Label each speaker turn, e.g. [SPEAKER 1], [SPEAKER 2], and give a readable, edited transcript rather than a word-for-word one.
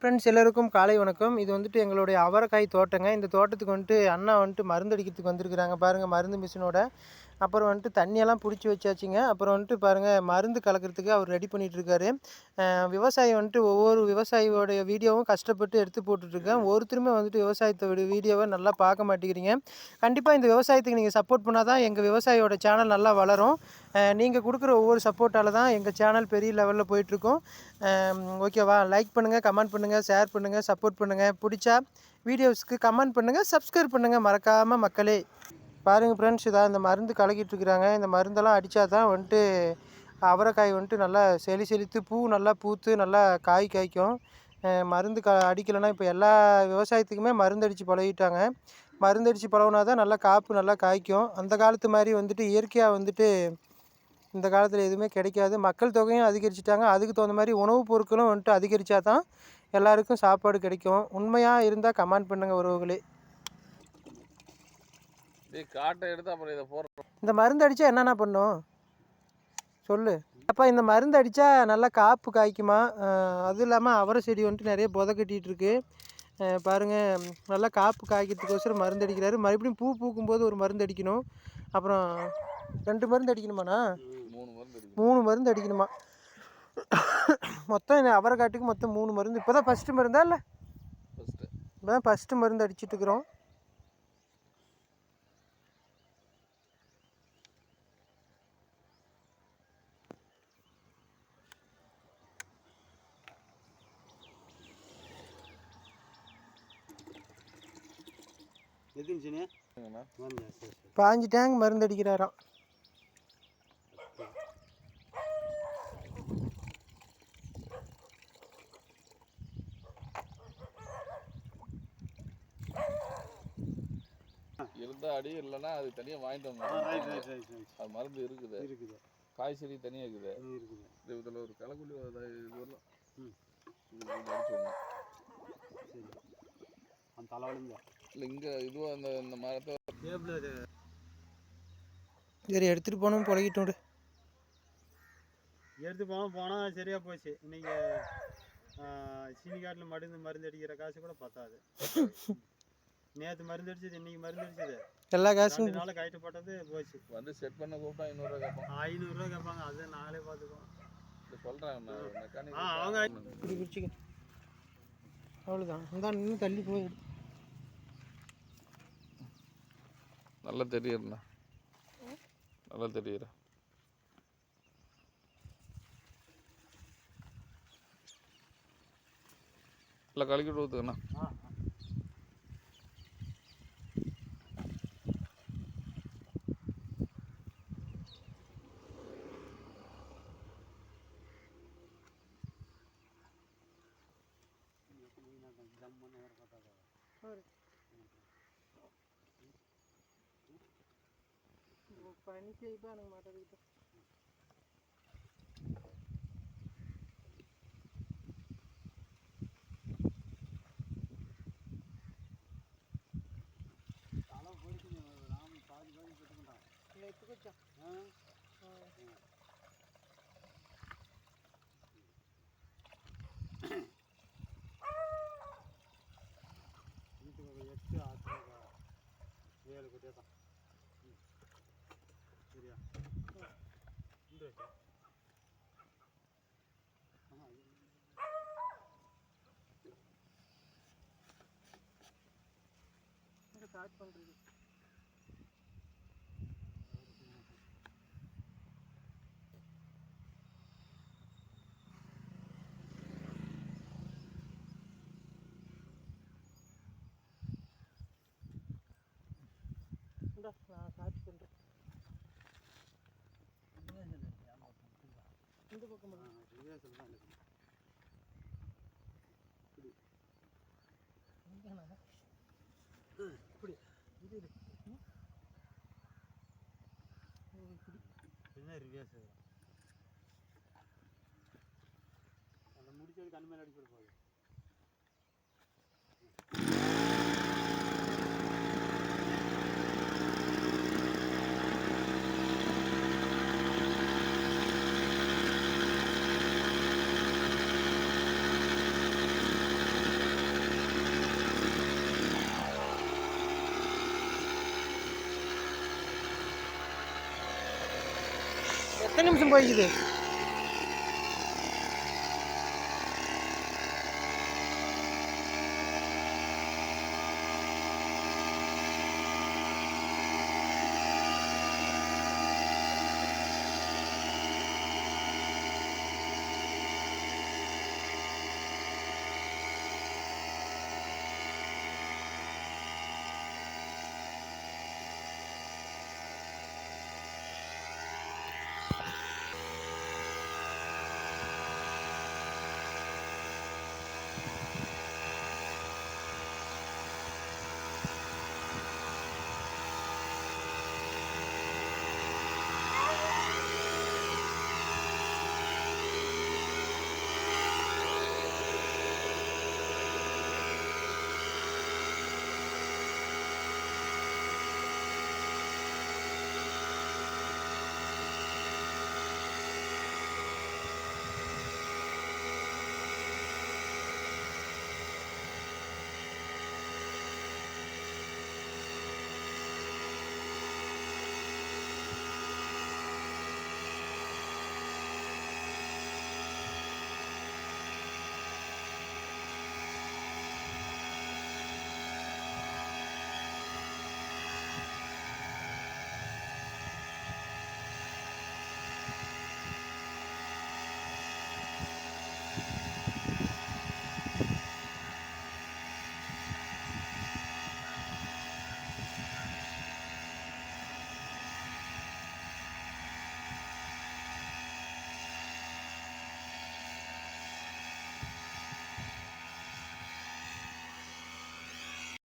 [SPEAKER 1] Friends எல்லாருக்கும் காலை வணக்கம். இது வந்துட்டு எங்களுடைய அவரைக்காய் தோட்டங்க. இந்த தோட்டத்துக்கு வந்துட்டு அண்ணா வந்துட்டு மருந்து அடிக்கிறதுக்கு வந்திருக்கிறாங்க பாருங்கள், மருந்து மிஷினோட. அப்புறம் வந்துட்டு தண்ணியெல்லாம் பிடிச்சி வச்சாச்சுங்க. அப்புறம் வந்துட்டு பாருங்கள், மருந்து கலக்கிறதுக்கு அவர் ரெடி பண்ணிகிட்ருக்காரு. விவசாயி வந்துட்டு ஒவ்வொரு விவசாயியோடைய வீடியோவும் கஷ்டப்பட்டு எடுத்து போட்டுட்ருக்கேன். ஒருத்தருமே வந்துட்டு விவசாயத்தோட வீடியோவை நல்லா பார்க்க மாட்டேங்கிறீங்க. கண்டிப்பாக இந்த விவசாயத்துக்கு நீங்கள் சப்போர்ட் பண்ணால் தான் எங்கள் விவசாயியோட சேனல் நல்லா வளரும். நீங்கள் கொடுக்குற ஒவ்வொரு சப்போர்ட்டால் தான் எங்கள் சேனல் பெரிய லெவலில் போயிட்டுருக்கோம். ஓகேவா? லைக் பண்ணுங்கள், கமெண்ட் பண்ணுங்கள், ஷேர் பண்ணுங்கள், சப்போர்ட் பண்ணுங்கள். பிடிச்சா வீடியோஸ்க்கு கமெண்ட் பண்ணுங்கள், சப்ஸ்கிரைப் பண்ணுங்கள் மறக்காமல் மக்களே. பாருங்கள் ஃப்ரெண்ட்ஸ், இதாக இந்த மருந்து கலக்கிட்டுருக்குறாங்க. இந்த மருந்தெல்லாம் அடித்தா தான் வந்துட்டு அவரைக்காய் வந்துட்டு நல்லா செழித்து பூ நல்லா பூத்து நல்லா காய் காய்க்கும். மருந்து அடிக்கலைன்னா இப்போ எல்லா விவசாயத்துக்குமே மருந்து அடித்து பழகிட்டாங்க. மருந்து அடித்து பழகுனா தான் நல்லா காப்பு நல்லா காய்க்கும். அந்த காலத்து மாதிரி வந்துட்டு இயற்கையாக வந்துட்டு இந்த காலத்தில் எதுவுமே கிடைக்காது. மக்கள் தொகையும் அதிகரிச்சிட்டாங்க. அதுக்கு தகுந்த மாதிரி உணவுப் பொருட்களும் வந்துட்டு அதிகரித்தா தான் எல்லாருக்கும் சாப்பாடு கிடைக்கும். உண்மையாக இருந்தால் கமெண்ட் பண்ணுங்கள் உறவுகளே.
[SPEAKER 2] காட்டை எடுத்து அப்புறம் இதை போடுறோம்.
[SPEAKER 1] இந்த மருந்து அடித்தா என்னென்ன பண்ணும் சொல்லு அப்பா. இந்த மருந்து அடித்தா நல்லா காப்பு காய்க்குமா? அதுவும் இல்லாமல் அவரை செடி வந்துட்டு நிறைய புதை கட்டிகிட்டு இருக்கு பாருங்கள். நல்லா காப்பு காய்க்கிறதுக்கோசரம் மருந்து அடிக்கிறாரு. மறுபடியும் பூ பூக்கும்போது ஒரு மருந்து அடிக்கணும். அப்புறம் 2 மருந்து அடிக்கணுமாண்ணா? 3 மருந்து அடிக்கணுமா? மொத்தம் இந்த அவரைக்காட்டுக்கு மொத்தம் 3 மருந்து. இப்போ தான் ஃபஸ்ட்டு மருந்தா இல்லை? இப்போ தான் ஃபஸ்ட்டு மருந்து அடிச்சிட்ருக்குறோம்.
[SPEAKER 3] எதுன்னு
[SPEAKER 1] 5 டேங்க் மருந்து அடிக்கிறாராம்.
[SPEAKER 2] இருந்தால் அடி, இல்லைன்னா அது தனியாக வாங்கிட்டு வந்தோம். அது மருந்து இருக்குது. காய் செடி தனியாக இருக்குது. இதில் ஒரு களைக்குள்ளி இது வரலாம். அடிச்சு விடணும்.
[SPEAKER 3] அந்த தலைவலிங்க
[SPEAKER 2] இல்லை இங்கே இதுவாக இந்த மரத்தை
[SPEAKER 1] சரி எடுத்துகிட்டு போனோம், பழகிட்டோம்.
[SPEAKER 3] எடுத்து போனால் சரியாக போச்சு. இன்னைக்கு சீனிக்காட்டில் மருந்து அடிக்கிற காசு கூட பத்தாது. நேற்று மருந்து அடிச்சது, இன்னைக்கு மருந்து அடிச்சது,
[SPEAKER 1] எல்லா காசும்
[SPEAKER 3] நாளை கைட்டு போட்டது போச்சு.
[SPEAKER 2] வந்து செட் பண்ண கூப்பிட்டா 500 கேட்பாங்க.
[SPEAKER 3] 500 கேட்பாங்க. அது நாங்களே பார்த்துக்குவோம்.
[SPEAKER 2] சொல்கிறேன்
[SPEAKER 3] அவங்க
[SPEAKER 1] இப்படி பிடிச்சிக்க. அவ்வளோதான். இந்த இன்னும் தள்ளி போய்
[SPEAKER 2] நல்லா தெரியுறா, நல்லா தெரியுற. இல்லை கலக்கிட்டு ஊற்றுக்கண்ணா.
[SPEAKER 1] పని చేయబాను మాట అడుగుతా.
[SPEAKER 3] చాలా పోయింది. రాము 10 రోజులు పెట్టుకుంటా.
[SPEAKER 1] ఎత్తుకొచ్చా.
[SPEAKER 3] ఇంటికి ఒక ఎత్తు ఆత్మగా వేలు కొట్టేద్దాం. சரியா?
[SPEAKER 1] ஸ்டார்ட் பண்ணுறது நான் ஸ்டார்ட் பண்ணுறேன். இந்த பக்கம் இப்படி இது
[SPEAKER 3] என்ன ரிவியாஸ் அந்த முடிச்சது கண் மேலே அடிப்பட போகுது.
[SPEAKER 1] எத்தனை நிமிஷம் போய்க்குது